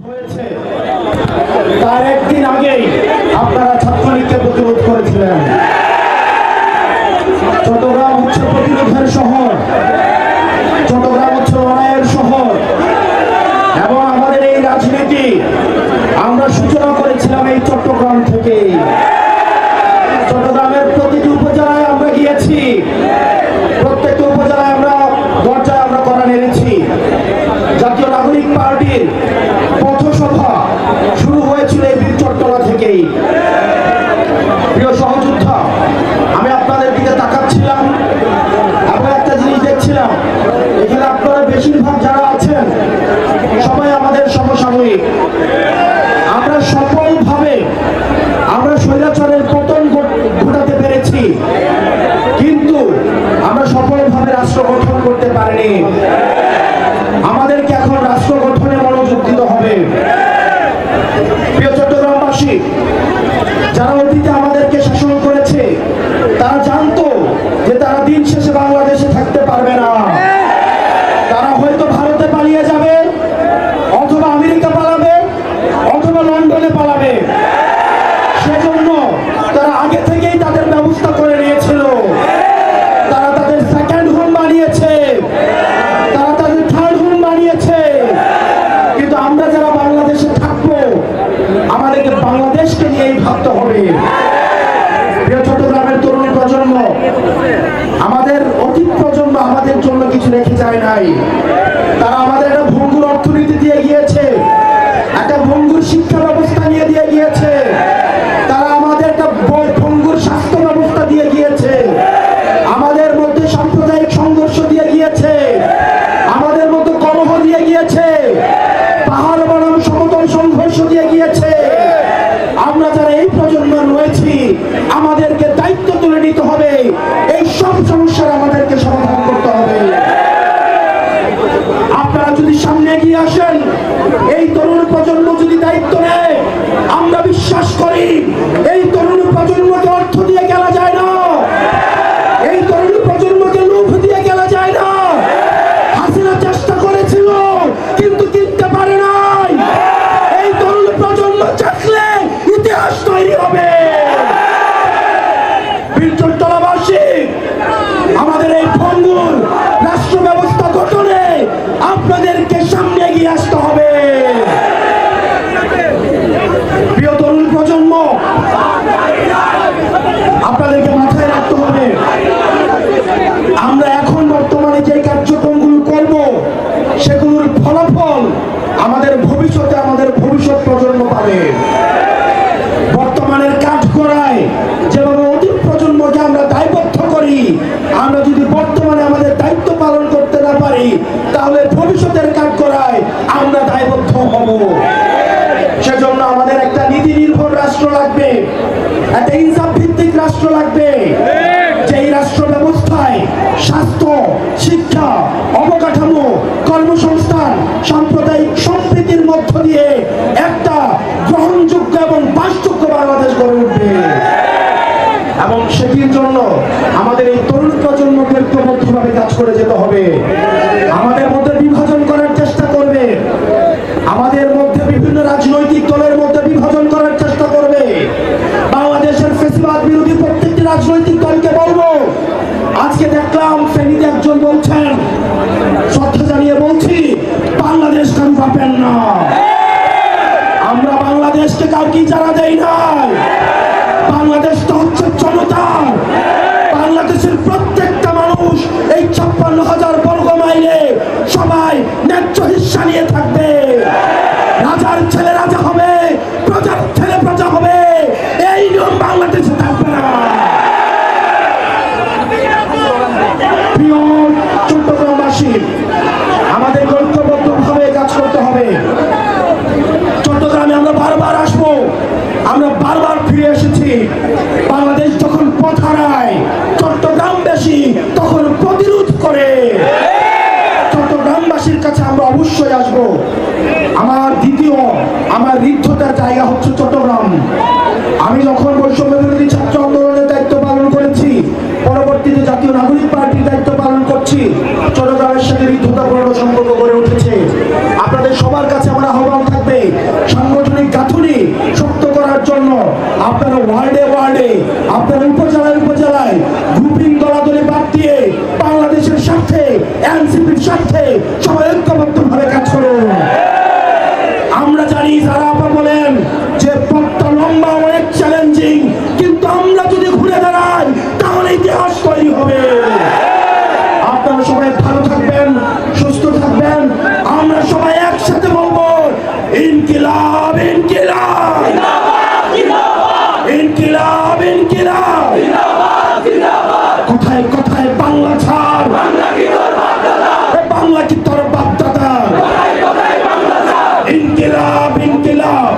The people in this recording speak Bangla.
হয়েছে তার একদিন আগেই আপনারা ছাত্রলীগকে প্রতিরোধ করেছিলেন। চট্টগ্রাম হচ্ছে প্রতিরোধের শহর, চট্টগ্রাম হচ্ছে লড়াইয়ের শহর এবং আমাদের এই রাজনীতি আমরা সূচনা করেছিলাম এই চট্টগ্রাম থেকে। চট্টগ্রামের প্রতিটি উপজেলায় আমরা গিয়েছি, প্রত্যেকটা উপজেলায় আমরা দরজায় আমরা কড়া নেড়েছি। জাতীয় নাগরিক পার্টির পথসভা শুরু হয়েছিল এই বীরচট্টলা থেকেই। প্রিয় সহযোদ্ধা, আমি আপনাদের দিকে তাকাচ্ছিলাম এবং একটা জিনিস দেখছিলাম, এখানে আপনারা বেশিরভাগ যারা আছেন সবাই আমাদের সমসাময়িক। আমরা সফলভাবে আমরা স্বৈরাচারের পতন ঘটাতে পেরেছি, কিন্তু আমরা সফলভাবে রাষ্ট্র গঠন করতে পারিনি। আমাদেরকে এখন রাষ্ট্র গঠনে মনোযোগ দিতে হবে। প্রিয় চট্টগ্রামবাসী, যারা অতীতে আমাদেরকে শাসন করেছে তারা জানতো যে তারা দিন শেষে বাংলাদেশে থাকতে পারবে না। তারা হয়তো ভারতে পালিয়ে যাবে, অথবা আমেরিকা পালাবে, অথবা লন্ডনে পালাবে। সেজন্য তারা আগে থেকেই তাদের ব্যবস্থা করে নিয়েছিল। তারা তাদের সেকেন্ড হোম বানিয়েছে, তারা তাদের থার্ড হোম বানিয়েছে। কিন্তু আমরা যারা বাংলাদেশে থাকবো, আমাদেরকে বাংলাদেশকে নিয়েই ভাবতে হবে। প্রিয় চট্টগ্রামের তরুণ প্রজন্ম, আমাদের অতীত প্রজন্ম আমাদের জন্য কিছু রেখে যায় নাই। তারা আমাদের একটা ভঙ্গুর অর্থনীতি দিয়ে গিয়েছে, একটা ভঙ্গুর শিক্ষা ব্যবস্থা নিয়ে দিয়ে গিয়েছে, তারা আমাদের একটা ভঙ্গুর স্বাস্থ্য ব্যবস্থা দিয়ে গিয়েছে, আমাদের মধ্যে সাম্প্রদায়িক সংঘর্ষ দিয়ে গিয়েছে, আমাদের মধ্যে কলহ দিয়ে গিয়েছে, পাহাড় বনাম সমতল সংঘর্ষ দিয়ে গিয়েছে। আমরা যারা এই প্রজন্ম রয়েছি, আমাদেরকে দায়িত্ব তুলে নিতে হবে। এই সব সমস্যার আমাদেরকে সমাধান করতে হবে। আপনারা যদি সামনে এগিয়ে আসেন, এই তরুণ প্রজন্ম যদি দায়িত্ব নেয়, আমরা বিশ্বাস করি এই তরুণ প্রজন্মকে অর্থ দিয়ে গেলা যায় না, এই তরুণ প্রজন্মকে লোভ দিয়ে গেলা যায় না। হাসিনা চেষ্টা করেছিল কিন্তু কিনতে পারে নাই। এই তরুণ প্রজন্ম চাইলে ইতিহাস তৈরি হবে। বীরচট্টলাবাসী, আমাদের এই ভঙ্গুর রাষ্ট্র ব্যবস্থা গঠনে আপনাদেরকে সামনে এগিয়ে আসতে হবে। প্রিয় তরুণ প্রজন্ম, আপনাদেরকে মাথায় রাখতে হবে, আমরা এখন বর্তমানে যে কার্যক্রমগুলো করব সেগুলোর ফলাফল আমাদের ভবিষ্যতে আমাদের ভবিষ্যৎ প্রজন্ম পাবে। বর্তমানের কাঠগড়ায় যেভাবে অতীত প্রজন্মকে আমরা দায়বদ্ধ করি, আমরা যদি বর্তমানে আমাদের দায়িত্ব পালন করতে না পারি, তাহলে ভবিষ্যতের কাঠগড়ায় আমরা দায়বদ্ধ হব। সেজন্য আমাদের একটা নীতি নির্ভর রাষ্ট্র লাগবে, একটা ইনসাফ ভিত্তিক রাষ্ট্র লাগবে, যেই রাষ্ট্র ব্যবস্থায় স্বাস্থ্য, শিক্ষা, অবকাঠামো, কর্মসংস্থান, সাম্প্রদায়িক সম্প্রীতির মধ্য দিয়ে একটা গ্রহণযোগ্য এবং বাসযোগ্য বাংলাদেশ গড়ে উঠবে। এবং সেটির জন্য আমাদের এই তরুণ প্রজন্মকে ঐক্যবদ্ধভাবে কাজ করে যেতে হবে। আমাদের মধ্যে বিভাজন করার চেষ্টা করবে, আমাদের মধ্যে বিভিন্ন রাজনৈতিক দলের মধ্যে বিভাজন করার চেষ্টা করবে। বাংলাদেশের ফ্যাসিবাদ বিরোধী প্রত্যেকটি রাজনৈতিক দলকে বলবো, আজকে দেখলাম ফেনীতে একজন বলছেন, শ্রদ্ধা জানিয়ে বলছি, বাংলাদেশ কেন পাবেন না। আমরা বাংলাদেশকে কাউকে যারা দেই নাই, বাংলাদেশটা হচ্ছে জনতার। বাংলাদেশের প্রত্যেকটা মানুষ এই 56,000 বর্গ মাইলে সবাই ন্যায্য হিস্সা নিয়ে থাকবে। রাজার ছেলে রাজা হবে, প্রজার ছেলে প্রজা হবে, এই নিয়ম বাংলাদেশে থাকবে না। প্রিয় চট্টগ্রামবাসী, আমাদের ঐক্যবদ্ধভাবে কাজ করতে হবে। চট্টগ্রামে আমরা বারবার আসবো, আমরা বারবার ফিরে এসেছি। বাংলাদেশ যখন পথ হারায়, চট্টগ্রামবাসী তখন প্রতিরোধ করে। চট্টগ্রামবাসীর কাছে আমরা অবশ্যই আসবো। আমার ঋদ্ধতার জায়গা হচ্ছে চট্টগ্রাম। আমি যখন বৈষম্য বিরোধী ছাত্র আন্দোলনের দায়িত্ব পালন করেছি, পরবর্তীতে জাতীয় নাগরিক পার্টির দায়িত্ব পালন করছি, চট্টগ্রামের সাথে ঋদ্ধতাপূর্ণ সম্পর্ক গড়ে উঠেছে। আপনাদের সবার কাছে আমার আহ্বান থাকবে, আপনারা ওয়ার্ডে ওয়ার্ডে, আপনারা উপজেলায় উপজেলায় গ্রুপিং দলাদলি বাদ দিয়ে বাংলাদেশের স্বার্থে, এনসিপির স্বার্থে সবাই ঐক্যবদ্ধভাবে কাজ করুন। আমরা জানি যারা আপা বলেন যে পথটা লম্বা, অনেক চ্যালেঞ্জিং, কিন্তু আমরা যদি ঘুরে দাঁড়াই তাহলে ইতিহাস তৈরি হবে। আপনারা সবাই ভালো থাকবেন, সুস্থ থাকবেন। আমরা সবাই একসাথে বলবো ইনকিলাব ইনকিলাব ইনকিলাব ইনকিলাব। কোথায় কোথায় বাংলা ছাড়, বাংলা কি তোর বাপ দাদা? ইনকিলাব ইনকিলাব।